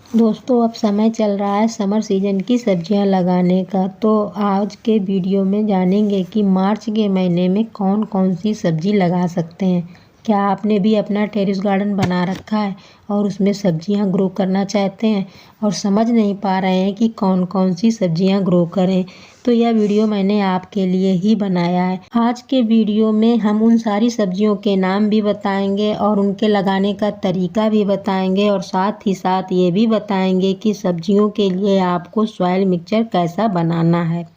दोस्तों अब समय चल रहा है समर सीजन की सब्जियां लगाने का। तो आज के वीडियो में जानेंगे कि मार्च के महीने में कौन कौन सी सब्जी लगा सकते हैं। क्या आपने भी अपना टेरेस गार्डन बना रखा है और उसमें सब्जियां ग्रो करना चाहते हैं और समझ नहीं पा रहे हैं कि कौन कौन सी सब्जियां ग्रो करें, तो यह वीडियो मैंने आपके लिए ही बनाया है। आज के वीडियो में हम उन सारी सब्जियों के नाम भी बताएंगे और उनके लगाने का तरीका भी बताएंगे और साथ ही साथ ये भी बताएंगे कि सब्जियों के लिए आपको सॉइल मिक्सचर कैसा बनाना है।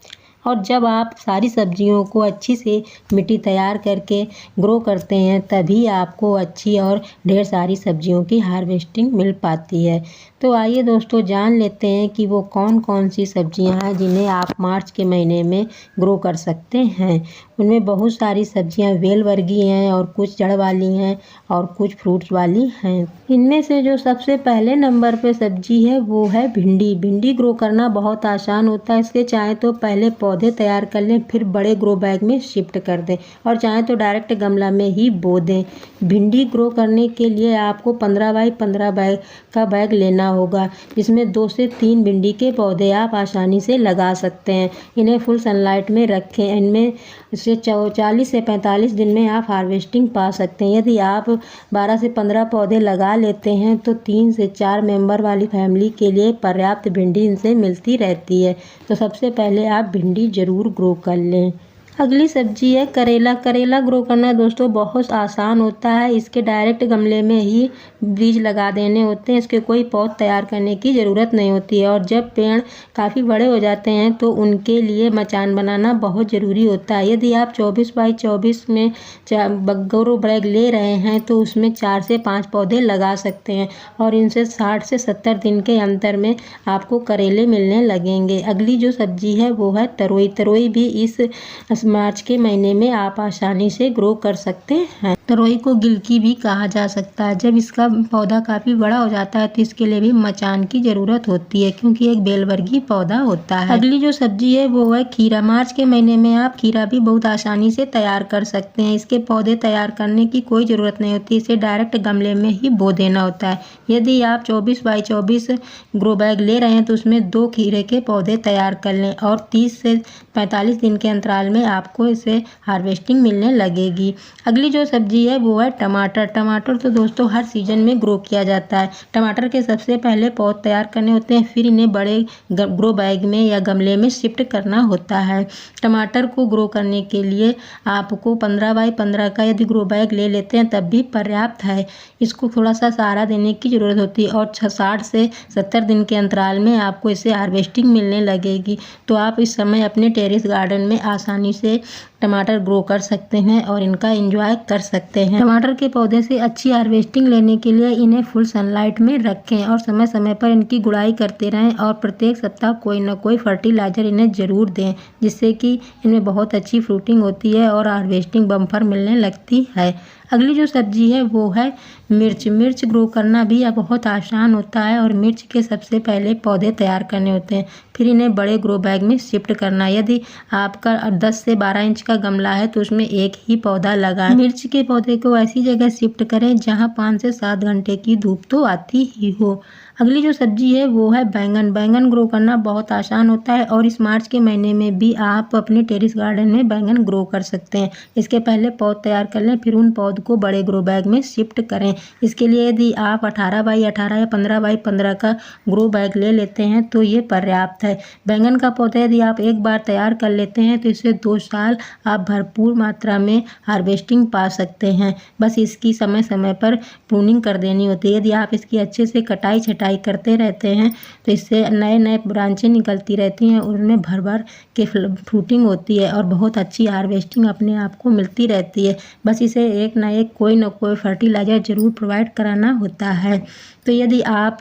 और जब आप सारी सब्जियों को अच्छी से मिट्टी तैयार करके ग्रो करते हैं तभी आपको अच्छी और ढेर सारी सब्जियों की हार्वेस्टिंग मिल पाती है। तो आइए दोस्तों जान लेते हैं कि वो कौन कौन सी सब्जियां हैं जिन्हें आप मार्च के महीने में ग्रो कर सकते हैं। उनमें बहुत सारी सब्जियां वेल वर्गीय हैं और कुछ जड़ वाली हैं और कुछ फ्रूट्स वाली हैं। इनमें से जो सबसे पहले नंबर पे सब्जी है वो है भिंडी। भिंडी ग्रो करना बहुत आसान होता है। इसके चाहे तो पहले पौधे तैयार कर लें फिर बड़े ग्रो बैग में शिफ्ट कर दें और चाहे तो डायरेक्ट गमला में ही बो दें। भिंडी ग्रो करने के लिए आपको 15 बाई 15 बैग का बैग लेना होगा, जिसमें 2 से 3 भिंडी के पौधे आप आसानी से लगा सकते हैं। इन्हें फुल सनलाइट में रखें। इनमें से 40 से 45 दिन में आप हार्वेस्टिंग पा सकते हैं। यदि आप 12 से 15 पौधे लगा लेते हैं तो 3 से 4 मेंबर वाली फैमिली के लिए पर्याप्त भिंडी इनसे मिलती रहती है। तो सबसे पहले आप भिंडी ज़रूर ग्रो कर लें। अगली सब्जी है करेला। करेला ग्रो करना दोस्तों बहुत आसान होता है। इसके डायरेक्ट गमले में ही बीज लगा देने होते हैं। इसके कोई पौध तैयार करने की ज़रूरत नहीं होती है और जब पेड़ काफ़ी बड़े हो जाते हैं तो उनके लिए मचान बनाना बहुत ज़रूरी होता है। यदि आप 24 बाई 24 में ग्रो बैग ले रहे हैं तो उसमें 4 से 5 पौधे लगा सकते हैं और इनसे 60 से 70 दिन के अंतर में आपको करेले मिलने लगेंगे। अगली जो सब्जी है वो है तरोई। तरोई भी इस मार्च के महीने में आप आसानी से ग्रो कर सकते हैं। तरोई को गिलकी भी कहा जा सकता है। जब इसका पौधा काफ़ी बड़ा हो जाता है तो इसके लिए भी मचान की ज़रूरत होती है क्योंकि एक बेलवर्गीय पौधा होता है। अगली जो सब्जी है वो है खीरा। मार्च के महीने में आप खीरा भी बहुत आसानी से तैयार कर सकते हैं। इसके पौधे तैयार करने की कोई ज़रूरत नहीं होती, इसे डायरेक्ट गमले में ही बो देना होता है। यदि आप 24 बाई 24 ग्रो बैग ले रहे हैं तो उसमें 2 खीरे के पौधे तैयार कर लें और 30 से 45 दिन के अंतराल में आपको इसे हार्वेस्टिंग मिलने लगेगी। अगली जो सब्जी है वो है टमाटर। टमाटर तो दोस्तों हर सीजन में ग्रो किया जाता है। टमाटर के सबसे पहले पौध तैयार करने होते हैं, फिर इन्हें बड़े ग्रो बैग में या गमले में शिफ्ट करना होता है। टमाटर को ग्रो करने के लिए आपको 15 बाई 15 का यदि ग्रो बैग ले लेते हैं तब भी पर्याप्त है। इसको थोड़ा सा सहारा देने की ज़रूरत होती है और 60 से 70 दिन के अंतराल में आपको इसे हार्वेस्टिंग मिलने लगेगी। तो आप इस समय अपने टेरेस गार्डन में आसानी से टमाटर ग्रो कर सकते हैं और इनका एंजॉय कर सकते हैं। टमाटर के पौधे से अच्छी हार्वेस्टिंग लेने के लिए इन्हें फुल सनलाइट में रखें और समय समय पर इनकी गुड़ाई करते रहें और प्रत्येक सप्ताह कोई ना कोई फर्टिलाइजर इन्हें ज़रूर दें, जिससे कि इनमें बहुत अच्छी फ्रूटिंग होती है और हार्वेस्टिंग बम्पर मिलने लगती है। अगली जो सब्जी है वो है मिर्च। मिर्च ग्रो करना भी बहुत आसान होता है और मिर्च के सबसे पहले पौधे तैयार करने होते हैं, फिर इन्हें बड़े ग्रो बैग में शिफ्ट करना है। यदि आपका 10 से 12 इंच का गमला है तो उसमें एक ही पौधा लगाएं। मिर्च के पौधे को ऐसी जगह शिफ्ट करें जहां 5 से 7 घंटे की धूप तो आती ही हो। अगली जो सब्जी है वो है बैंगन। बैंगन ग्रो करना बहुत आसान होता है और इस मार्च के महीने में भी आप अपने टेरेस गार्डन में बैंगन ग्रो कर सकते हैं। इसके पहले पौध तैयार कर लें, फिर उन पौध को बड़े ग्रो बैग में शिफ्ट करें। इसके लिए यदि आप 18 बाई 18 या 15 बाई 15 का ग्रो बैग ले लेते हैं तो ये पर्याप्त है। बैंगन का पौधा यदि आप एक बार तैयार कर लेते हैं तो इससे 2 साल आप भरपूर मात्रा में हार्वेस्टिंग पा सकते हैं। बस इसकी समय समय पर प्रूनिंग कर देनी होती है। यदि आप इसकी अच्छे से कटाई छटाई करते रहते हैं तो इससे नए नए ब्रांचें निकलती रहती हैं और उनमें भर भर के फ्रूटिंग होती है और बहुत अच्छी हार्वेस्टिंग अपने आप को मिलती रहती है। बस इसे एक ना एक कोई ना कोई फर्टिलाइजर ज़रूर प्रोवाइड कराना होता है। तो यदि आप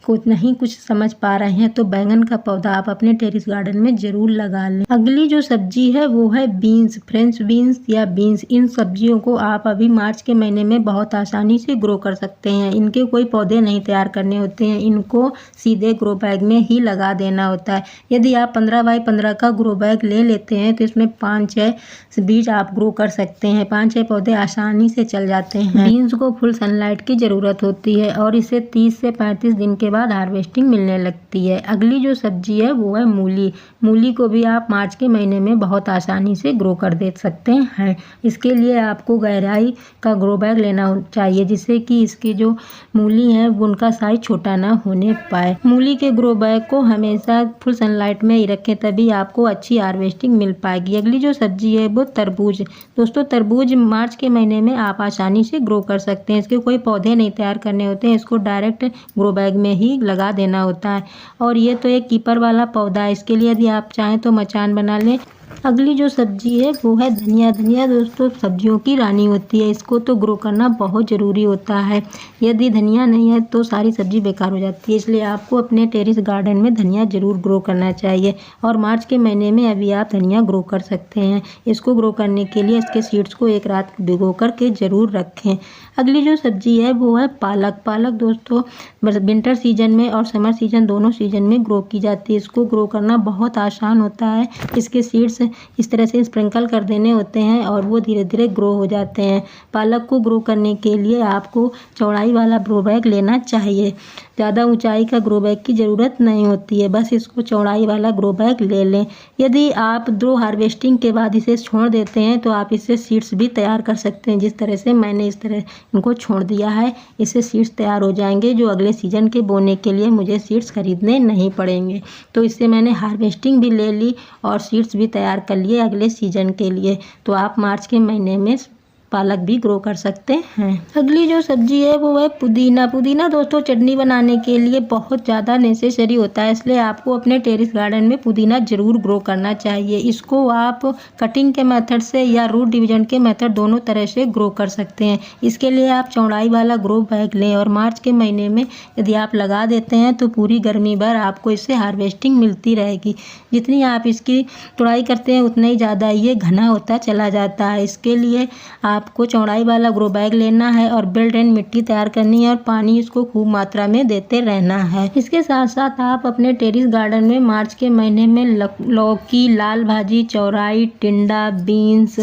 कुछ समझ पा रहे हैं तो बैंगन का पौधा आप अपने टेरेस गार्डन में ज़रूर लगा लें। अगली जो सब्जी है वो है बीन्स। फ्रेंच बीन्स या बीन्स, इन सब्जियों को आप अभी मार्च के महीने में बहुत आसानी से ग्रो कर सकते हैं। इनके कोई पौधे नहीं तैयार करने होते हैं, इनको सीधे ग्रो बैग में ही लगा देना होता है। यदि आप 15 बाई 15 का ग्रो बैग ले लेते हैं तो इसमें 5-6 बीज आप ग्रो कर सकते हैं। 5-6 पौधे आसानी से चल जाते हैं। बीन्स को फुल सनलाइट की ज़रूरत होती है और इसे 30 से 35 दिन के बाद हार्वेस्टिंग मिलने लगती है। अगली जो सब्जी है वो है मूली। मूली को भी आप मार्च के महीने में बहुत आसानी से ग्रो कर दे सकते हैं। इसके लिए आपको गहराई का ग्रो बैग लेना चाहिए, जिससे कि इसकी जो मूली है उनका साइज छोटा ना होने पाए। मूली के ग्रो बैग को हमेशा फुल सनलाइट में ही रखें, तभी आपको अच्छी हार्वेस्टिंग मिल पाएगी। अगली जो सब्जी है वो तरबूज। दोस्तों, तरबूज मार्च के महीने में आप आसानी से ग्रो कर सकते हैं। इसके कोई पौधे नहीं तैयार करने होते हैं, इसको डायरेक्ट ग्रो बैग में ही लगा देना होता है। और ये तो एक कीपर वाला पौधा है, इसके लिए यदि आप चाहें तो मचान बना लें। अगली जो सब्जी है वो है धनिया। धनिया दोस्तों सब्जियों की रानी होती है, इसको तो ग्रो करना बहुत ज़रूरी होता है। यदि धनिया नहीं है तो सारी सब्जी बेकार हो जाती है, इसलिए आपको अपने टेरेस गार्डन में धनिया ज़रूर ग्रो करना चाहिए। और मार्च के महीने में अभी आप धनिया ग्रो कर सकते हैं। इसको ग्रो करने के लिए इसके सीड्स को एक रात भिगो कर के ज़रूर रखें। अगली जो सब्जी है वो है पालक। पालक दोस्तों विंटर सीजन में और समर सीजन दोनों सीजन में ग्रो की जाती है। इसको ग्रो करना बहुत आसान होता है। इसके सीड्स इस तरह से स्प्रिंकल कर देने होते हैं और वो धीरे धीरे ग्रो हो जाते हैं। पालक को ग्रो करने के लिए आपको चौड़ाई वाला ग्रो बैग लेना चाहिए। ज़्यादा ऊंचाई का ग्रो बैग की ज़रूरत नहीं होती है, बस इसको चौड़ाई वाला ग्रो बैग ले लें। यदि आप दो हार्वेस्टिंग के बाद इसे छोड़ देते हैं तो आप इससे सीड्स भी तैयार कर सकते हैं। जिस तरह से मैंने इस तरह इनको छोड़ दिया है, इससे सीड्स तैयार हो जाएंगे जो अगले सीजन के बोने के लिए मुझे सीड्स खरीदने नहीं पड़ेंगे। तो इससे मैंने हार्वेस्टिंग भी ले ली और सीड्स भी तैयार कर लिए अगले सीजन के लिए। तो आप मार्च के महीने में पालक भी ग्रो कर सकते हैं। अगली जो सब्जी है वो है पुदीना। पुदीना दोस्तों चटनी बनाने के लिए बहुत ज़्यादा नेसेसरी होता है, इसलिए आपको अपने टेरेस गार्डन में पुदीना ज़रूर ग्रो करना चाहिए। इसको आप कटिंग के मेथड से या रूट डिवीजन के मेथड दोनों तरह से ग्रो कर सकते हैं। इसके लिए आप चौड़ाई वाला ग्रो बैग लें और मार्च के महीने में यदि आप लगा देते हैं तो पूरी गर्मी भर आपको इससे हार्वेस्टिंग मिलती रहेगी। जितनी आप इसकी तोड़ाई करते हैं उतना ही ज़्यादा ये घना होता चला जाता है। इसके लिए आपको चौड़ाई वाला ग्रो बैग लेना है और बिल्ड इन मिट्टी तैयार करनी है और पानी इसको खूब मात्रा में देते रहना है। इसके साथ साथ आप अपने टेरेस गार्डन में मार्च के महीने में लौकी, लाल भाजी, चौराई, टिंडा, बीन्स,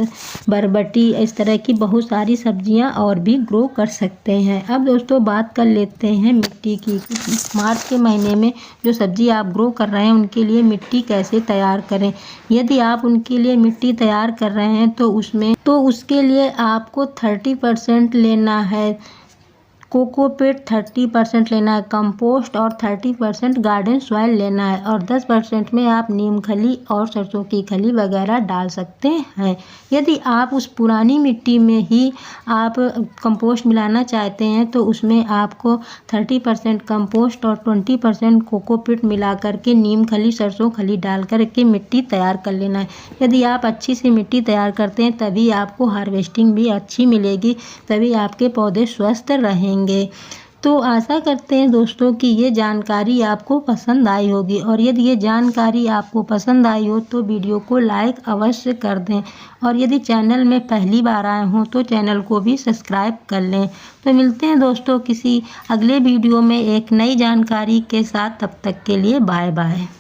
बरबटी इस तरह की बहुत सारी सब्जियां और भी ग्रो कर सकते हैं। अब दोस्तों बात कर लेते हैं मिट्टी की। मार्च के महीने में जो सब्जी आप ग्रो कर रहे हैं उनके लिए मिट्टी कैसे तैयार करें। यदि आप उनके लिए मिट्टी तैयार कर रहे हैं तो उसके लिए आपको 30% लेना है कोकोपीट, 30% लेना है कंपोस्ट और 30% गार्डन सॉइल लेना है और 10% में आप नीम खली और सरसों की खली वगैरह डाल सकते हैं। यदि आप उस पुरानी मिट्टी में ही आप कंपोस्ट मिलाना चाहते हैं तो उसमें आपको 30% कंपोस्ट और 20% कोकोपीट मिला करके नीम खली, सरसों खली डाल करके मिट्टी तैयार कर लेना है। यदि आप अच्छी सी मिट्टी तैयार करते हैं तभी आपको हार्वेस्टिंग भी अच्छी मिलेगी, तभी आपके पौधे स्वस्थ रहेंगे। तो आशा करते हैं दोस्तों कि ये जानकारी आपको पसंद आई होगी और यदि ये जानकारी आपको पसंद आई हो तो वीडियो को लाइक अवश्य कर दें और यदि चैनल में पहली बार आए हों तो चैनल को भी सब्सक्राइब कर लें। तो मिलते हैं दोस्तों किसी अगले वीडियो में एक नई जानकारी के साथ, तब तक के लिए बाय बाय।